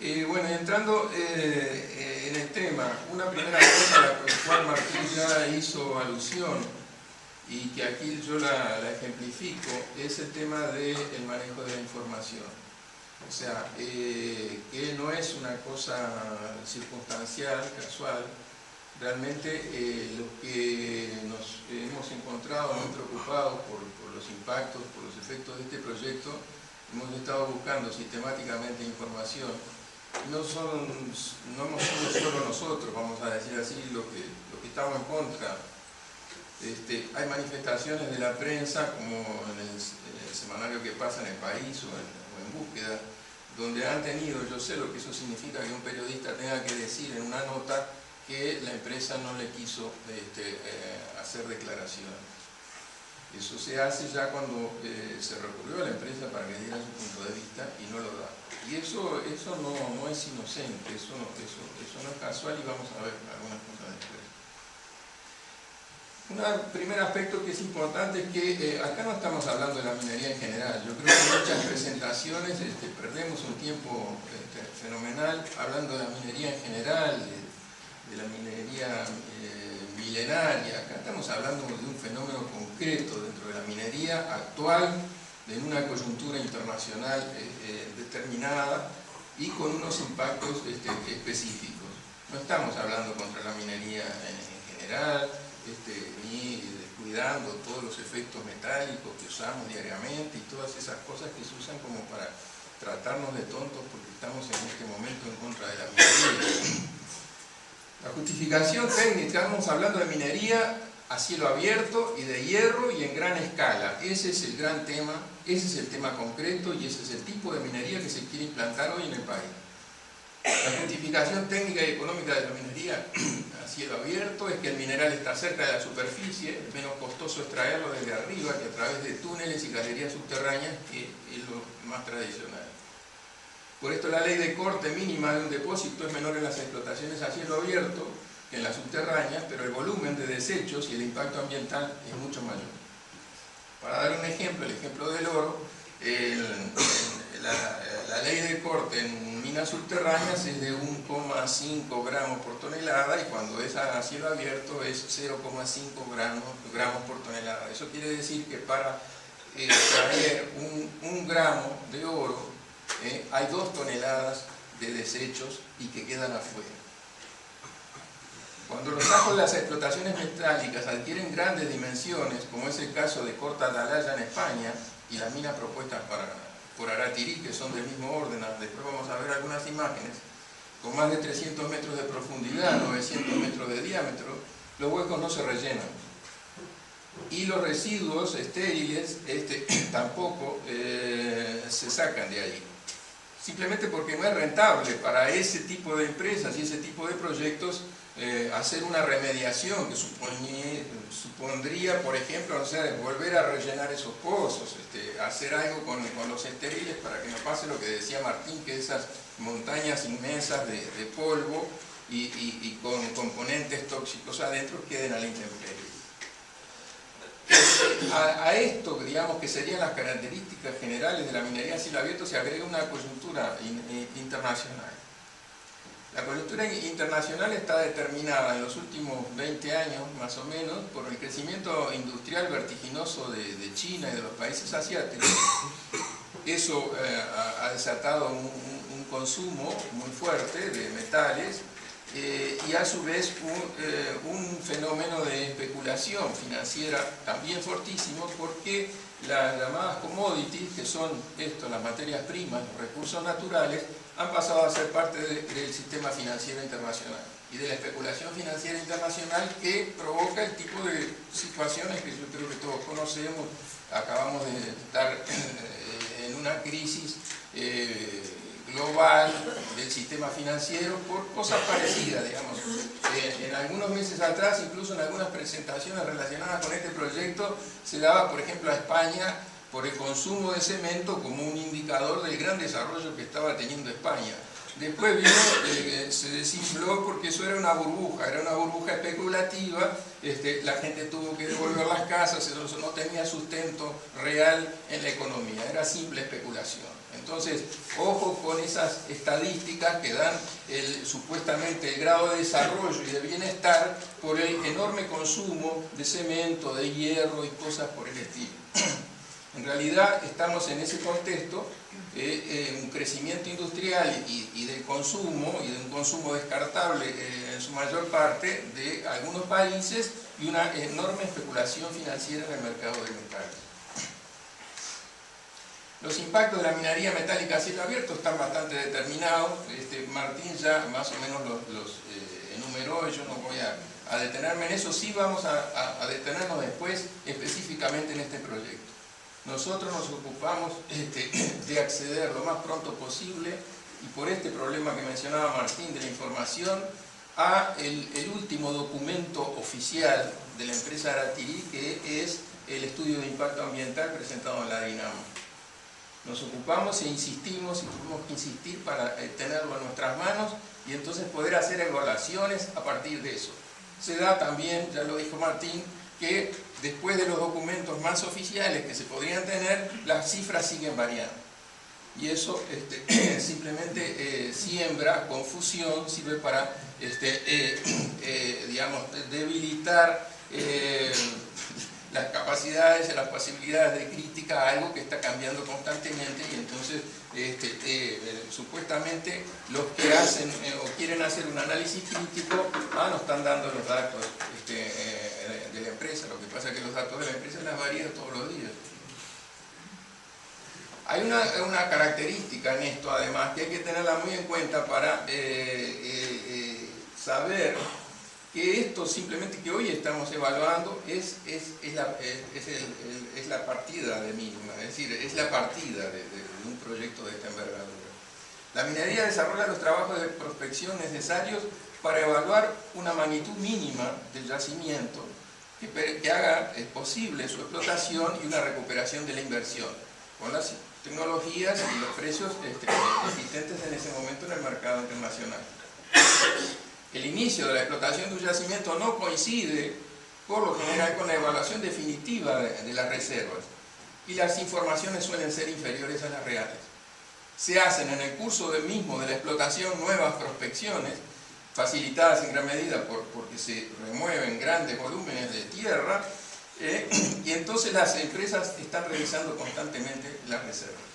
Bueno, entrando en el tema, una primera cosa a la cual Martín ya hizo alusión y que aquí yo la ejemplifico es el tema del manejo de la información. O sea, que no es una cosa circunstancial, casual. Realmente lo que nos hemos encontrado muy preocupados por los impactos, por los efectos de este proyecto, hemos estado buscando sistemáticamente información. No hemos sido solo nosotros, vamos a decir así, lo que estamos en contra. Hay manifestaciones de la prensa, como en el semanario que pasa en El País o en Búsqueda, donde han tenido, yo sé lo que eso significa, que un periodista tenga que decir en una nota que la empresa no le quiso hacer declaraciones. Eso se hace ya cuando se recurrió a la empresa para que diera su punto de vista y no lo da. Y eso no es inocente, eso no es casual, y vamos a ver algunas cosas después. Un primer aspecto que es importante es que acá no estamos hablando de la minería en general. Yo creo que en muchas presentaciones perdemos un tiempo fenomenal hablando de la minería en general, de la minería milenaria. Acá estamos hablando de un fenómeno concreto dentro de la minería actual, en una coyuntura internacional determinada y con unos impactos específicos. No estamos hablando contra la minería en general, ni descuidando todos los efectos metálicos que usamos diariamente y todas esas cosas que se usan como para tratarnos de tontos porque estamos en este momento en contra de la minería. La justificación técnica, estamos hablando de minería a cielo abierto y de hierro y en gran escala. Ese es el gran tema, ese es el tema concreto y ese es el tipo de minería que se quiere implantar hoy en el país. La justificación técnica y económica de la minería a cielo abierto es que el mineral está cerca de la superficie, es menos costoso extraerlo desde arriba que a través de túneles y galerías subterráneas, que es lo más tradicional. Por esto la ley de corte mínima de un depósito es menor en las explotaciones a cielo abierto que en las subterráneas, pero el volumen de desechos y el impacto ambiental es mucho mayor. Para dar un ejemplo, el ejemplo del oro, la ley de corte en minas subterráneas es de 1,5 gramos por tonelada y cuando es a cielo abierto es 0,5 gramos por tonelada. Eso quiere decir que para extraer un gramo de oro hay 2 toneladas de desechos y que quedan afuera. Cuando los sacos de las explotaciones metálicas adquieren grandes dimensiones, como es el caso de Corta Atalaya en España y las minas propuestas por Aratirí, que son del mismo orden, después vamos a ver algunas imágenes, con más de 300 metros de profundidad, 900 metros de diámetro, los huecos no se rellenan. Y los residuos estériles tampoco se sacan de ahí. Simplemente porque no es rentable para ese tipo de empresas y ese tipo de proyectos hacer una remediación que supondría, por ejemplo, volver a rellenar esos pozos, hacer algo con los estériles para que no pase lo que decía Martín, que esas montañas inmensas de polvo y con componentes tóxicos adentro queden a la intemperie. A esto, digamos, que serían las características generales de la minería a cielo abierto, se agrega una coyuntura internacional. La coyuntura internacional está determinada en los últimos 20 años, más o menos, por el crecimiento industrial vertiginoso de China y de los países asiáticos. Eso ha desatado un consumo muy fuerte de metales, y a su vez un fenómeno de especulación financiera también fortísimo, porque las llamadas commodities, que son las materias primas, los recursos naturales, han pasado a ser parte del sistema financiero internacional y de la especulación financiera internacional que provoca el tipo de situaciones que yo creo que todos conocemos. Acabamos de estar en una crisis global del sistema financiero por cosas parecidas, digamos. En algunos meses atrás, incluso en algunas presentaciones relacionadas con este proyecto, se daba, por ejemplo, a España por el consumo de cemento como un indicador del gran desarrollo que estaba teniendo España. Después vino, se desinfló porque eso era una burbuja especulativa, la gente tuvo que devolver las casas, eso no tenía sustento real en la economía, era simple especulación. Entonces, ojo con esas estadísticas que dan supuestamente el grado de desarrollo y de bienestar por el enorme consumo de cemento, de hierro y cosas por el estilo. En realidad estamos en ese contexto, un crecimiento industrial y del consumo, y de un consumo descartable en su mayor parte de algunos países, y una enorme especulación financiera en el mercado de metales. Los impactos de la minería metálica a cielo abierto están bastante determinados. Martín ya más o menos los enumeró, y yo no voy a detenerme en eso. Sí vamos a detenernos después específicamente en este proyecto. Nosotros nos ocupamos de acceder lo más pronto posible, y por este problema que mencionaba Martín de la información, a el último documento oficial de la empresa Aratirí, que es el estudio de impacto ambiental presentado en la Dinamo. Nos ocupamos e insistimos, y tuvimos que insistir para tenerlo en nuestras manos y entonces poder hacer evaluaciones a partir de eso. Se da también, ya lo dijo Martín, que después de los documentos más oficiales que se podrían tener, las cifras siguen variando. Y eso simplemente siembra confusión, sirve para digamos, debilitar las capacidades y las posibilidades de crítica a algo que está cambiando constantemente, y entonces supuestamente los que hacen o quieren hacer un análisis crítico nos están dando los datos de la empresa. Lo que pasa es que los datos de la empresa las varían todos los días. Hay una característica en esto, además, que hay que tenerla muy en cuenta para saber que esto simplemente que hoy estamos evaluando es la partida de mínima, es decir, es la partida de un proyecto de esta envergadura. La minería desarrolla los trabajos de prospección necesarios para evaluar una magnitud mínima del yacimiento que haga posible su explotación y una recuperación de la inversión, con las tecnologías y los precios existentes en ese momento en el mercado internacional. El inicio de la explotación de un yacimiento no coincide, por lo general, con la evaluación definitiva de las reservas, y las informaciones suelen ser inferiores a las reales. Se hacen en el curso mismo de la explotación nuevas prospecciones, facilitadas en gran medida porque se remueven grandes volúmenes de tierra, y entonces las empresas están revisando constantemente las reservas.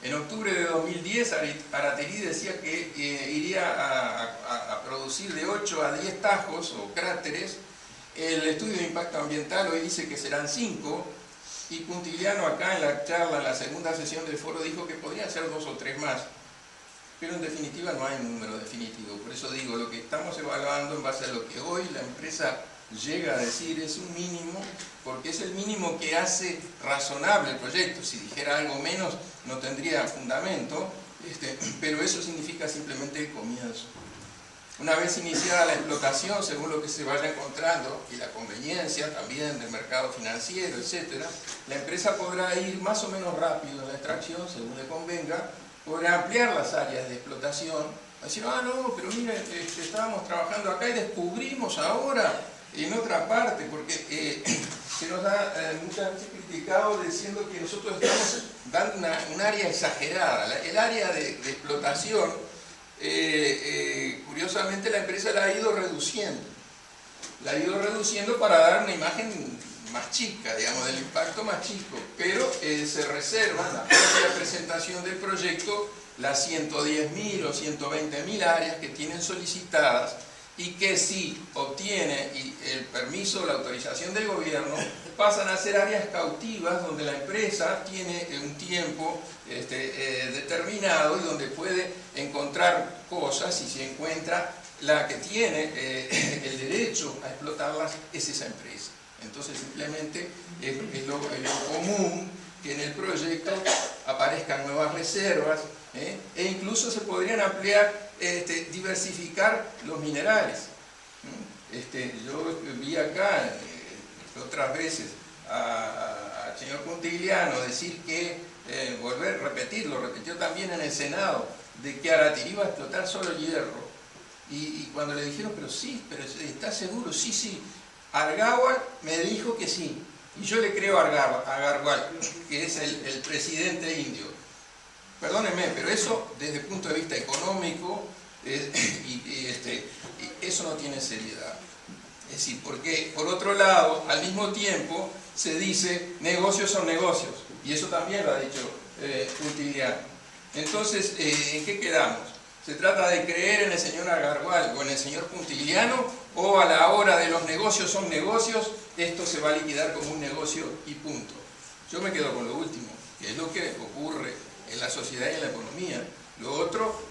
En octubre de 2010, Aratirí decía que iría a producir de 8 a 10 tajos o cráteres. El estudio de impacto ambiental hoy dice que serán 5, y Puntigliano acá en la charla, en la segunda sesión del foro, dijo que podrían ser 2 o 3 más. Pero en definitiva no hay un número definitivo. Por eso digo, lo que estamos evaluando en base a lo que hoy la empresa llega a decir es un mínimo, porque es el mínimo que hace razonable el proyecto. Si dijera algo menos no tendría fundamento, pero eso significa simplemente el comienzo. Una vez iniciada la explotación, según lo que se vaya encontrando y la conveniencia también del mercado financiero, etc., la empresa podrá ir más o menos rápido en la extracción, según le convenga, podrá ampliar las áreas de explotación, decir, no, pero miren, estábamos trabajando acá y descubrimos ahora en otra parte, porque se nos ha muchas veces criticado diciendo que nosotros estamos dando un área exagerada. El área de explotación, curiosamente la empresa la ha ido reduciendo. La ha ido reduciendo para dar una imagen más chica, digamos, del impacto más chico, pero se reservan en la propia presentación del proyecto las 110.000 o 120.000 áreas que tienen solicitadas, y que si obtiene el permiso, la autorización del gobierno, pasan a ser áreas cautivas donde la empresa tiene un tiempo determinado y donde puede encontrar cosas, y si encuentra la que tiene el derecho a explotarlas es esa empresa. Entonces simplemente es lo común que en el proyecto aparezcan nuevas reservas, e incluso se podrían ampliar, diversificar los minerales. Yo vi acá otras veces al señor Puntigliano decir que, lo repitió también en el Senado, de que Aratirí iba a explotar solo hierro. Y cuando le dijeron, pero ¿estás seguro? Sí. Argábal me dijo que sí, y yo le creo a Argábal, que es el presidente indio. Perdónenme, pero eso desde el punto de vista económico, eso no tiene seriedad. Es decir, porque por otro lado, al mismo tiempo, se dice negocios son negocios, y eso también lo ha dicho Puntigliano. Entonces, ¿en qué quedamos? ¿Se trata de creer en el señor Agarwal o en el señor Puntigliano, o a la hora de los negocios son negocios, esto se va a liquidar como un negocio y punto? Yo me quedo con lo último, que es lo que ocurre en la sociedad y en la economía. Lo otro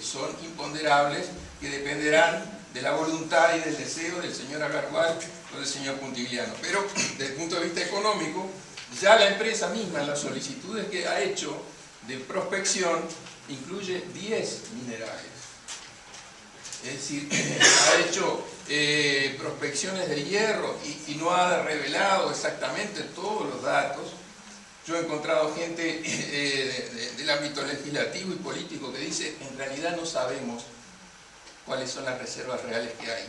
son imponderables que dependerán de la voluntad y del deseo del señor Agarwal o del señor Puntigliano. Pero desde el punto de vista económico, ya la empresa misma en las solicitudes que ha hecho de prospección incluye 10 minerales. Es decir, ha hecho prospecciones de hierro y no ha revelado exactamente todos los datos. Yo he encontrado gente del ámbito legislativo y político que dice, en realidad no sabemos cuáles son las reservas reales que hay,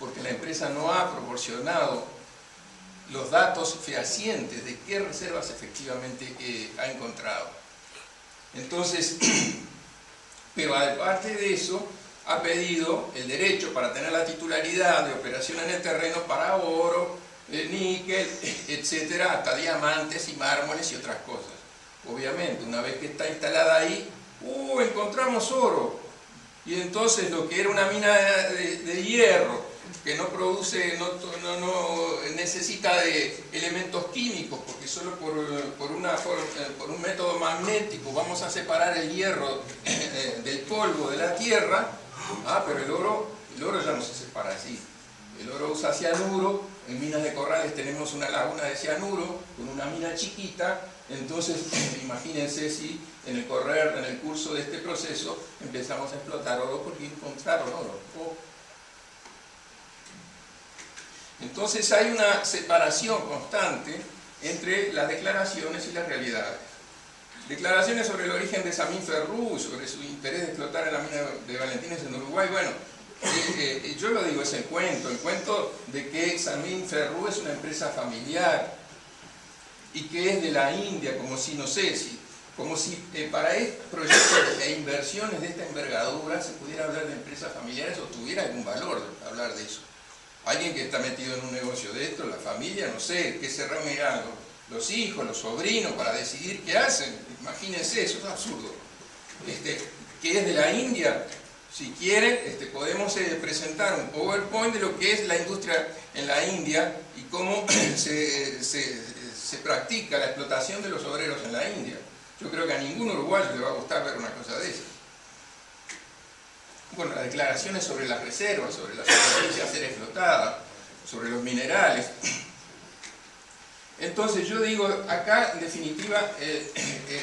porque la empresa no ha proporcionado los datos fehacientes de qué reservas efectivamente ha encontrado. Entonces, pero aparte de eso, ha pedido el derecho para tener la titularidad de operación en el terreno para oro, níquel, etcétera, hasta diamantes y mármoles y otras cosas. Obviamente, una vez que está instalada ahí, encontramos oro. Y entonces lo que era una mina de hierro, que no produce, no necesita de elementos químicos, porque solo por un método magnético vamos a separar el hierro del polvo de la tierra, pero el oro ya no se separa así. El oro usa cianuro, en minas de corrales tenemos una laguna de cianuro con una mina chiquita, entonces imagínense si en el curso de este proceso empezamos a explotar oro porque encontraron oro. Entonces hay una separación constante entre las declaraciones y las realidades. Declaraciones sobre el origen de Samín Ferrú, sobre su interés de explotar en la mina de Valentines en Uruguay, bueno, yo lo digo, es el cuento de que Samín Ferrú es una empresa familiar y que es de la India, como si, no sé, como si para proyectos e inversiones de esta envergadura se pudiera hablar de empresas familiares o tuviera algún valor hablar de eso. Alguien que está metido en un negocio de esto, la familia, no sé, que se reunirán los hijos, los sobrinos para decidir qué hacen. Imagínense, eso es absurdo. Que es de la India. Si quieren, podemos presentar un PowerPoint de lo que es la industria en la India y cómo se practica la explotación de los obreros en la India. Yo creo que a ningún uruguayo le va a gustar ver una cosa de esa. Bueno, las declaraciones sobre las reservas, sobre la superficie a ser explotada, sobre los minerales. Entonces yo digo, acá en definitiva,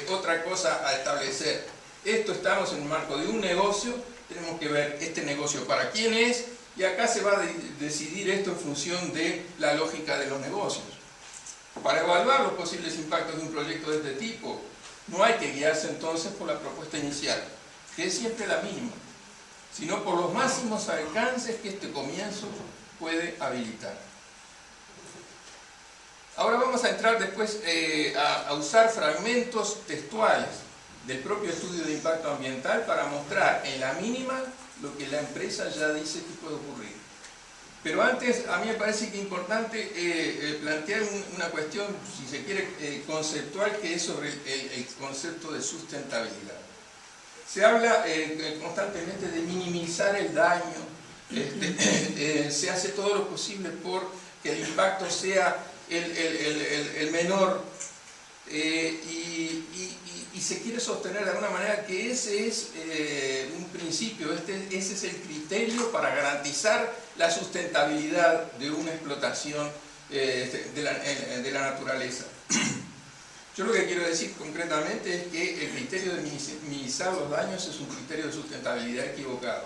otra cosa a establecer. Estamos en el marco de un negocio, tenemos que ver este negocio para quién es, y acá se va a decidir esto en función de la lógica de los negocios. Para evaluar los posibles impactos de un proyecto de este tipo, no hay que guiarse entonces por la propuesta inicial, que es siempre la mínima, sino por los máximos alcances que este comienzo puede habilitar. Ahora vamos a entrar después a usar fragmentos textuales del propio estudio de impacto ambiental para mostrar en la mínima lo que la empresa ya dice que puede ocurrir. Pero antes, a mí me parece que es importante plantear una cuestión, si se quiere, conceptual, que es sobre el concepto de sustentabilidad. Se habla constantemente de minimizar el daño, se hace todo lo posible por que el impacto sea el menor, y se quiere sostener de alguna manera que ese es un principio, ese es el criterio para garantizar la sustentabilidad de una explotación de la naturaleza. Yo lo que quiero decir concretamente es que el criterio de minimizar los daños es un criterio de sustentabilidad equivocado.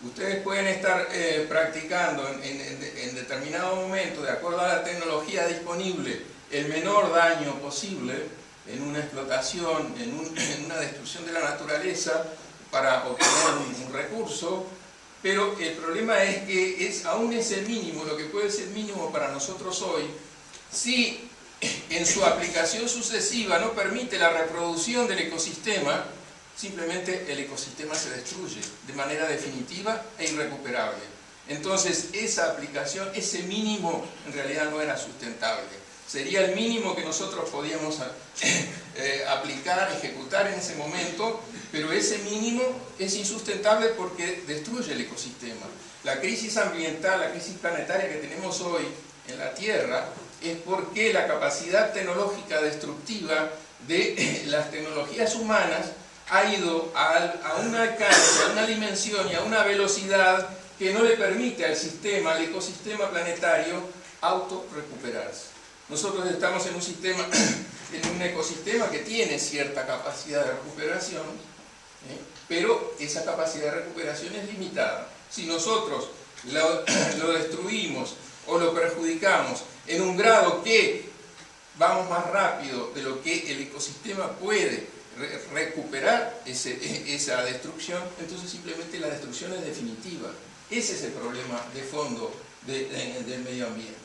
Ustedes pueden estar practicando en determinado momento, de acuerdo a la tecnología disponible, el menor daño posible en una explotación, en una destrucción de la naturaleza para obtener un recurso, pero el problema es que aún ese mínimo, lo que puede ser mínimo para nosotros hoy, si en su aplicación sucesiva no permite la reproducción del ecosistema, simplemente el ecosistema se destruye de manera definitiva e irrecuperable. Entonces esa aplicación, ese mínimo en realidad no era sustentable. Sería el mínimo que nosotros podíamos aplicar, ejecutar en ese momento, pero ese mínimo es insustentable porque destruye el ecosistema. La crisis ambiental, la crisis planetaria que tenemos hoy en la Tierra es porque la capacidad tecnológica destructiva de las tecnologías humanas ha ido a un alcance, a una dimensión y a una velocidad que no le permite al sistema, al ecosistema planetario, autorrecuperarse. Nosotros estamos en un sistema, en un ecosistema que tiene cierta capacidad de recuperación, pero esa capacidad de recuperación es limitada. Si nosotros lo destruimos o lo perjudicamos en un grado que vamos más rápido de lo que el ecosistema puede recuperar esa destrucción, entonces simplemente la destrucción es definitiva. Ese es el problema de fondo del medio ambiente.